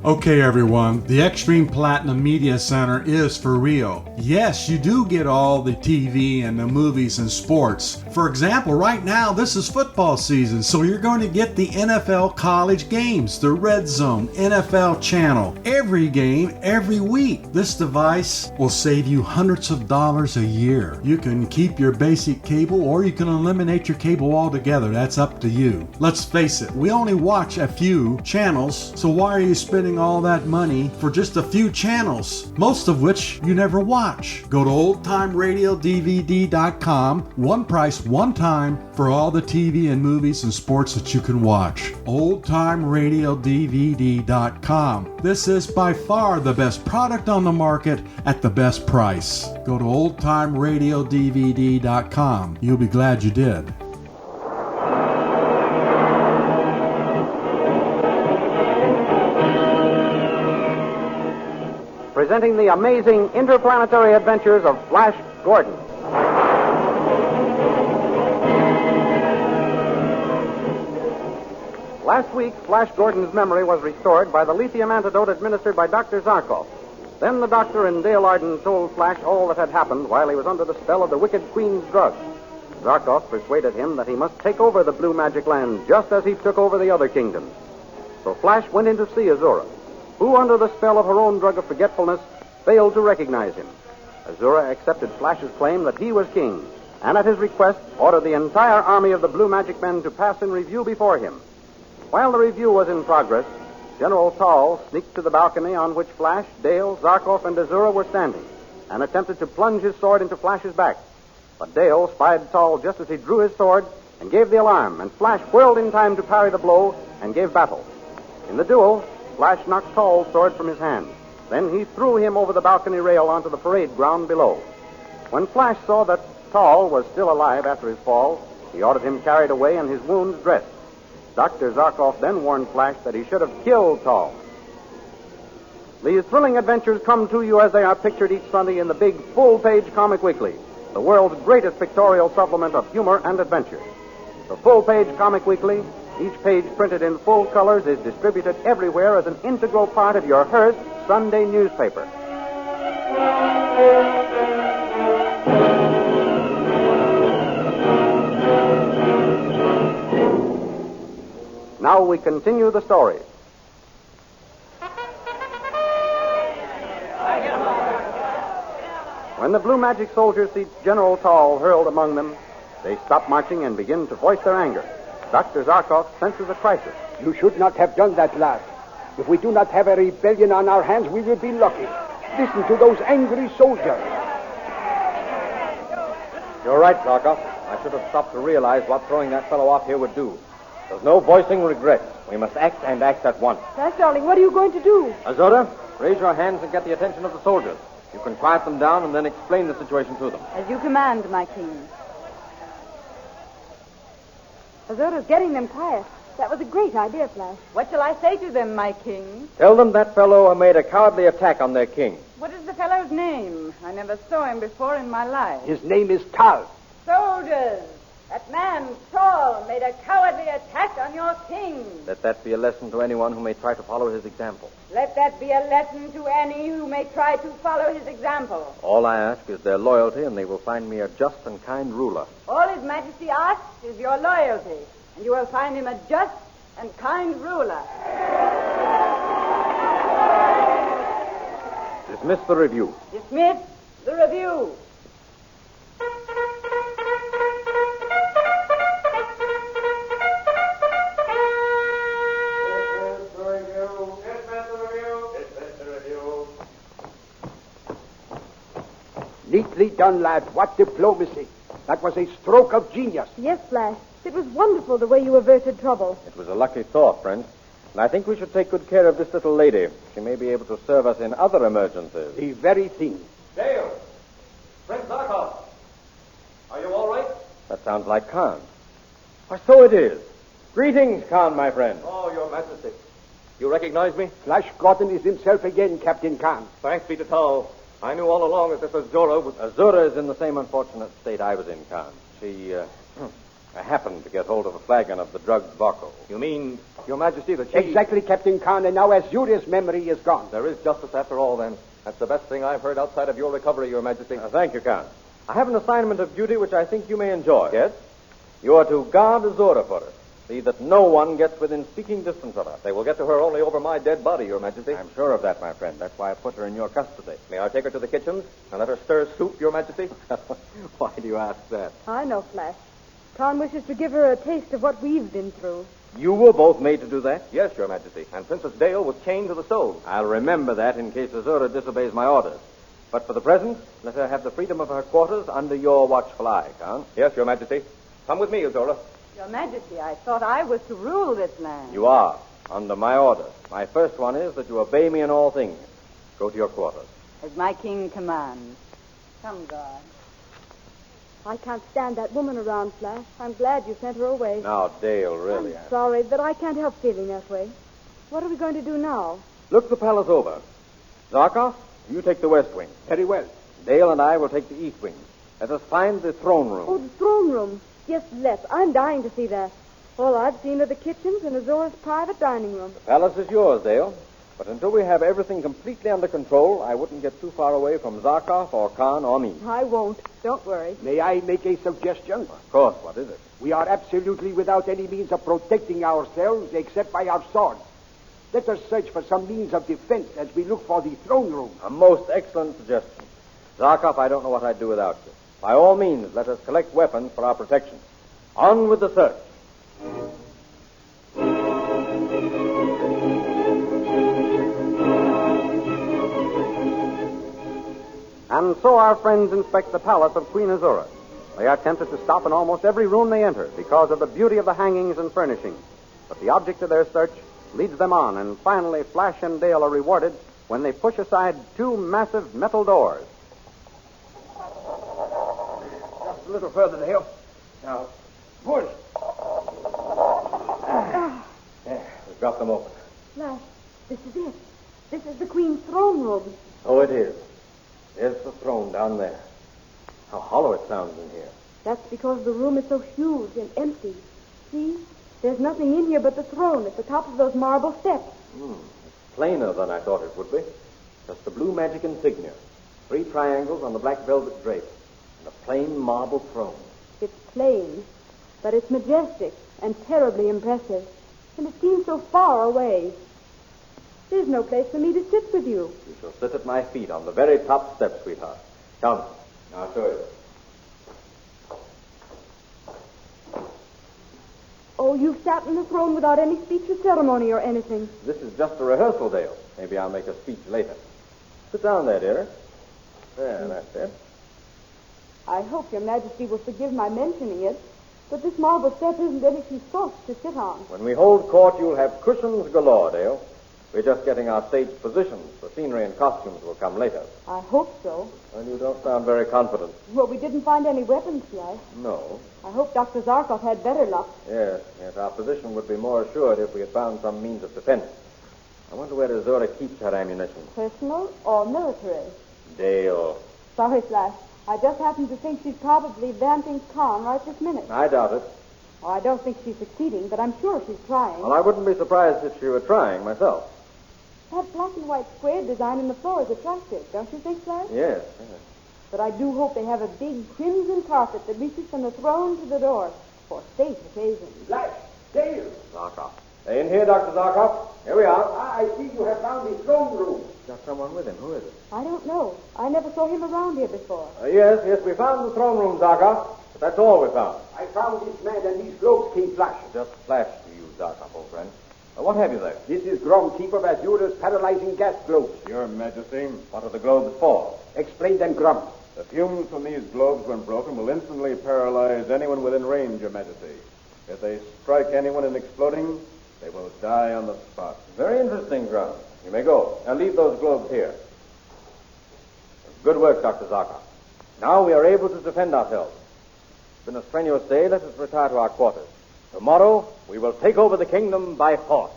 Okay, everyone, the Extreme Platinum Media Center is for real. Yes, you do get all the TV and the movies and sports. For example, right now, this is football season, so you're going to get the NFL college games, the Red Zone, NFL channel, every game, every week. This device will save you hundreds of dollars a year. You can keep your basic cable or you can eliminate your cable altogether. That's up to you. Let's face it, we only watch a few channels, so why are you spending all that money for just a few channels, most of which you never watch? Go to oldtimeradiodvd.com, one price, one time, for all the TV and movies and sports that you can watch. oldtimeradiodvd.com. This is by far the best product on the market at the best price. Go to oldtimeradiodvd.com. You'll be glad you did. Presenting the amazing interplanetary adventures of Flash Gordon. Last week, Flash Gordon's memory was restored by the lithium antidote administered by Dr. Zarkov. Then the doctor and Dale Arden told Flash all that had happened while he was under the spell of the wicked Queen's drug. Zarkov persuaded him that he must take over the Blue Magic Land just as he took over the other kingdoms. So Flash went in to see Azora, who, under the spell of her own drug of forgetfulness, failed to recognize him. Azora accepted Flash's claim that he was king, and at his request ordered the entire army of the Blue Magic Men to pass in review before him. While the review was in progress, General Tal sneaked to the balcony on which Flash, Dale, Zarkov, and Azora were standing, and attempted to plunge his sword into Flash's back. But Dale spied Tal just as he drew his sword and gave the alarm, and Flash whirled in time to parry the blow and gave battle. In the duel, Flash knocked Tal's sword from his hand. Then he threw him over the balcony rail onto the parade ground below. When Flash saw that Tal was still alive after his fall, he ordered him carried away and his wounds dressed. Dr. Zarkov then warned Flash that he should have killed Tal. These thrilling adventures come to you as they are pictured each Sunday in the big full-page Comic Weekly, the world's greatest pictorial supplement of humor and adventure. The full-page Comic Weekly, each page printed in full colors, is distributed everywhere as an integral part of your Hearst Sunday newspaper. Now we continue the story. When the Blue Magic soldiers see General Tal hurled among them, they stop marching and begin to voice their anger. Dr. Zarkov senses a crisis. You should not have done that, lad. If we do not have a rebellion on our hands, we will be lucky. Listen to those angry soldiers. You're right, Zarkov. I should have stopped to realize what throwing that fellow off here would do. There's no voicing regrets. We must act, and act at once. Flash, darling, what are you going to do? Azora, raise your hands and get the attention of the soldiers. You can quiet them down and then explain the situation to them. As you command, my king. Azora's getting them quiet. That was a great idea, Flash. What shall I say to them, my king? Tell them that fellow made a cowardly attack on their king. What is the fellow's name? I never saw him before in my life. His name is Tal. Soldiers! That man, Saul, made a cowardly attack on your king. Let that be a lesson to anyone who may try to follow his example. Let that be a lesson to any who may try to follow his example. All I ask is their loyalty, and they will find me a just and kind ruler. All His Majesty asks is your loyalty, and you will find him a just and kind ruler. Dismiss the review. Dismiss the review. Neatly done, lad. What diplomacy. That was a stroke of genius. Yes, Flash. It was wonderful the way you averted trouble. It was a lucky thought, Prince. And I think we should take good care of this little lady. She may be able to serve us in other emergencies. The very thing. Dale! Prince Zarkov! Are you all right? That sounds like Khan. Why, so it is. Greetings, Khan, my friend. Oh, Your Majesty. You recognize me? Flash Gordon is himself again, Captain Khan. Thanks be to Tal. I knew all along that this Azora was... Azora is in the same unfortunate state I was in, Khan. I happened to get hold of a flagon of the drugged vodka. You mean, Your Majesty, the chief... Exactly, Captain Khan, and now Azura's memory is gone. There is justice after all, then. That's the best thing I've heard outside of your recovery, Your Majesty. Thank you, Khan. I have an assignment of duty which I think you may enjoy. Yes? You are to guard Azora for us. See that no one gets within speaking distance of us. They will get to her only over my dead body, Your Majesty. I'm sure of that, my friend. That's why I put her in your custody. May I take her to the kitchen and let her stir soup, Your Majesty? Why do you ask that? I know, Flash. Khan wishes to give her a taste of what we've been through. You were both made to do that? Yes, Your Majesty. And Princess Dale was chained to the stove. I'll remember that in case Azora disobeys my orders. But for the present, let her have the freedom of her quarters under your watchful eye, Khan. Yes, Your Majesty. Come with me, Azora. Your Majesty, I thought I was to rule this land. You are, under my orders. My first one is that you obey me in all things. Go to your quarters. As my king commands. Come, guard. I can't stand that woman around, Flash. I'm glad you sent her away. Now, Dale, really. I'm sorry, but I can't help feeling that way. What are we going to do now? Look the palace over. Zarkov, you take the west wing. Very well. Dale and I will take the east wing. Let us find the throne room. Oh, the throne room. Yes, let's. I'm dying to see that. All I've seen are the kitchens and Azora's private dining room. The palace is yours, Dale. But until we have everything completely under control, I wouldn't get too far away from Zarkov or Khan or me. I won't. Don't worry. May I make a suggestion? Of course, what is it? We are absolutely without any means of protecting ourselves except by our swords. Let us search for some means of defense as we look for the throne room. A most excellent suggestion. Zarkov, I don't know what I'd do without you. By all means, let us collect weapons for our protection. On with the search. And so our friends inspect the palace of Queen Azora. They are tempted to stop in almost every room they enter because of the beauty of the hangings and furnishings. But the object of their search leads them on, and finally Flash and Dale are rewarded when they push aside two massive metal doors. Just a little further, Dale. Now, push. There, we've got them open. Flash, this is it. This is the Queen's throne room. So it is. There's the throne down there. How hollow it sounds in here. That's because the room is so huge and empty. See? There's nothing in here but the throne at the top of those marble steps. It's plainer than I thought it would be. Just the blue magic insignia. 3 triangles on the black velvet drape. And a plain marble throne. It's plain, but it's majestic and terribly impressive. And it seems so far away. There's no place for me to sit with you. You shall sit at my feet on the very top step, sweetheart. Come. Now I'll show you. Oh, you've sat on the throne without any speech or ceremony or anything. This is just a rehearsal, Dale. Maybe I'll make a speech later. Sit down there, dear. There, that's it. I hope Your Majesty will forgive my mentioning it, but this marble step isn't anything soft to sit on. When we hold court, you'll have cushions galore, Dale. We're just getting our stage positions. The scenery and costumes will come later. I hope so. Well, you don't sound very confident. Well, we didn't find any weapons yet. No. I hope Dr. Zarkov had better luck. Yes, our position would be more assured if we had found some means of defense. I wonder where Azora keeps her ammunition. Personal or military? Dale. Sorry, Flash. I just happen to think she's probably vamping Khan right this minute. I doubt it. Oh, I don't think she's succeeding, but I'm sure she's trying. Well, I wouldn't be surprised if she were trying myself. That black and white square design in the floor is attractive, don't you think, Flash? Yes. But I do hope they have a big crimson carpet that reaches from the throne to the door for state occasions. Flash, Dale. Zarkov. In here, Dr. Zarkov. Here we are. I see you have found the throne room. Got someone with him. Who is it? I don't know. I never saw him around here before. Yes, we found the throne room, Zarkov. But that's all we found. I found this man and these globes came flashing. Just flashed to you, Zarkov, old friend. What have you there? This is Grom, keeper of Azura's paralyzing gas globes. Your Majesty, What are the globes for? Explain them, Grom. the fumes from these globes, when broken, will instantly paralyze anyone within range, Your Majesty. If they strike anyone in exploding, they will die on the spot. Very interesting, Grom. You may go. Now leave those globes here. Good work, Dr. Zarkov. Now we are able to defend ourselves. It's been a strenuous day. Let us retire to our quarters. Tomorrow, we will take over the kingdom by force.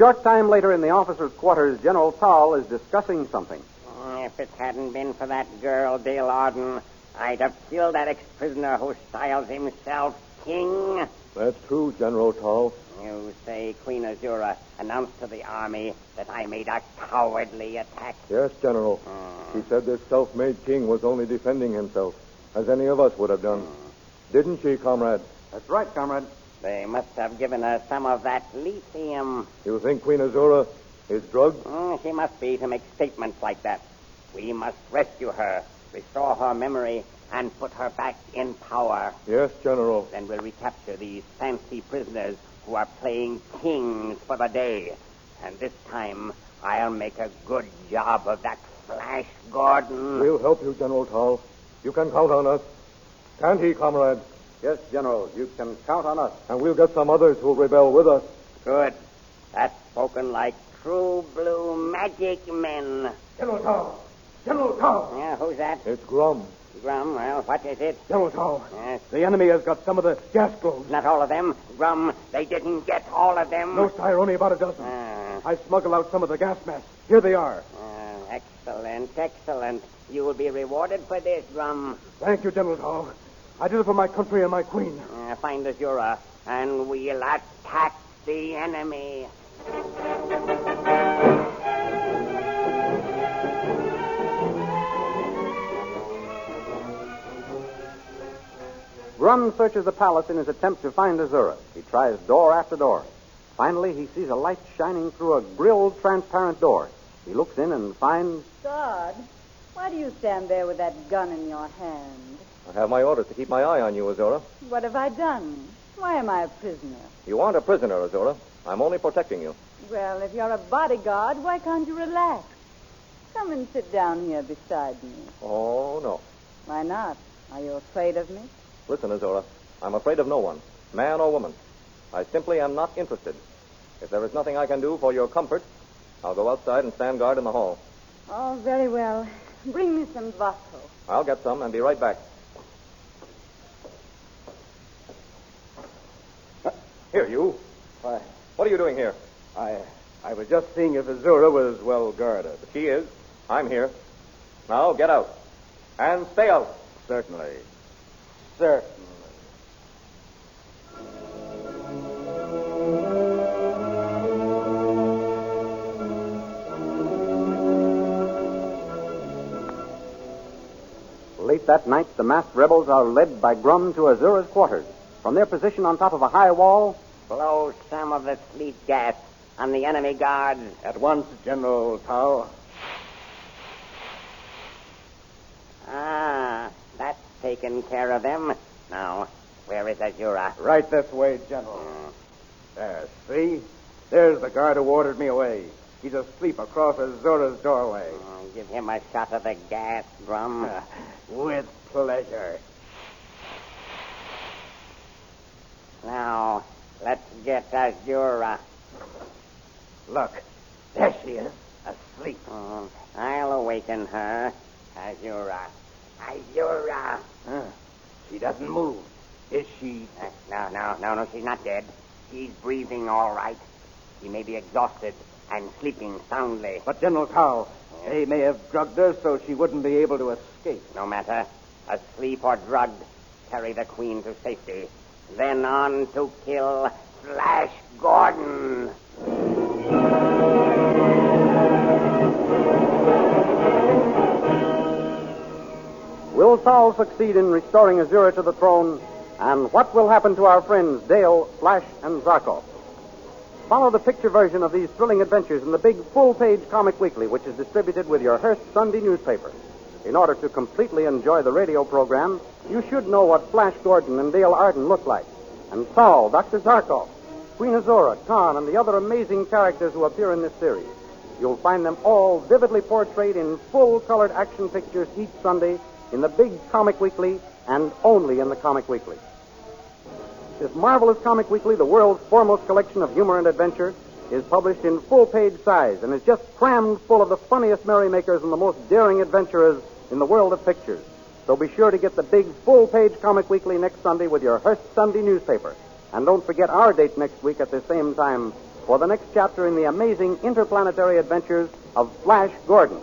short time later in the officers' quarters, General Tal is discussing something. If it hadn't been for that girl, Dale Arden, I'd have killed that ex-prisoner who styles himself king. That's true, General Tal. You say Queen Azora announced to the army that I made a cowardly attack. Yes, General. She said this self-made king was only defending himself, as any of us would have done. Didn't she, comrade? That's right, comrade. They must have given her some of that lithium. You think Queen Azora is drugged? She must be to make statements like that. We must rescue her, restore her memory, and put her back in power. Yes, General. Then we'll recapture these fancy prisoners who are playing kings for the day. And this time, I'll make a good job of that Flash Gordon. We'll help you, General Tal. You can count on us. Can't he, comrade? Yes, General, you can count on us. And we'll get some others who'll rebel with us. Good. That's spoken like true blue magic men. General Tal! General Tal! Yeah, who's that? It's Grum. Grum, well, what is it? General Tal, Yes. the enemy has got some of the gas globes. Not all of them. Grum, they didn't get all of them. No, sire, only about a dozen. Ah. I smuggled out some of the gas masks. Here they are. Excellent, excellent. You will be rewarded for this, Grum. Thank you, General Tal. I did it for my country and my queen. Find Azora, and we'll attack the enemy. Grum searches the palace in his attempt to find Azora. He tries door after door. Finally, he sees a light shining through a grilled, transparent door. He looks in and finds... God, why do you stand there with that gun in your hand? I have my orders to keep my eye on you, Azora. What have I done? Why am I a prisoner? You aren't a prisoner, Azora. I'm only protecting you. Well, if you're a bodyguard, why can't you relax? Come and sit down here beside me. Oh, no. Why not? Are you afraid of me? Listen, Azora. I'm afraid of no one, man or woman. I simply am not interested. If there is nothing I can do for your comfort, I'll go outside and stand guard in the hall. Oh, very well. Bring me some vodka. I'll get some and be right back. Here, you. Why, What are you doing here? I was just seeing if Azora was well guarded. She is. I'm here. Now, get out. And stay out. Certainly. Certainly. Late that night, the masked rebels are led by Grum to Azora's quarters. From their position on top of a high wall, Blow some of the sleep gas on the enemy guards. At once, General Tal. That's taken care of them. Now, where is Azora? Right this way, General. There, see? There's the guard who ordered me away. He's asleep across Azora's doorway. Give him a shot of the gas, Grum. With pleasure. Now, let's get Azora. Look, there she is, asleep. I'll awaken her. Azora. Azora. She doesn't move. Is she? No, she's not dead. She's breathing all right. She may be exhausted and sleeping soundly. But, General Tal, they may have drugged her so she wouldn't be able to escape. No matter. Asleep or drugged, carry the Queen to safety. Then on to kill Flash Gordon. will Tal succeed in restoring Azura to the throne? And what will happen to our friends Dale, Flash, and Zarkov? Follow the picture version of these thrilling adventures in the big full-page comic weekly, which is distributed with your Hearst Sunday newspaper. In order to completely enjoy the radio program, you should know what Flash Gordon and Dale Arden look like, and Tal, Dr. Zarkov, Queen Azora, Khan, and the other amazing characters who appear in this series. You'll find them all vividly portrayed in full-colored action pictures each Sunday in the big comic weekly and only in the comic weekly. This marvelous comic weekly, the world's foremost collection of humor and adventure, is published in full-page size and is just crammed full of the funniest merrymakers and the most daring adventurers in the world of pictures. So be sure to get the big full-page comic weekly next Sunday with your Hearst Sunday newspaper. And don't forget our date next week at the same time for the next chapter in the amazing interplanetary adventures of Flash Gordon.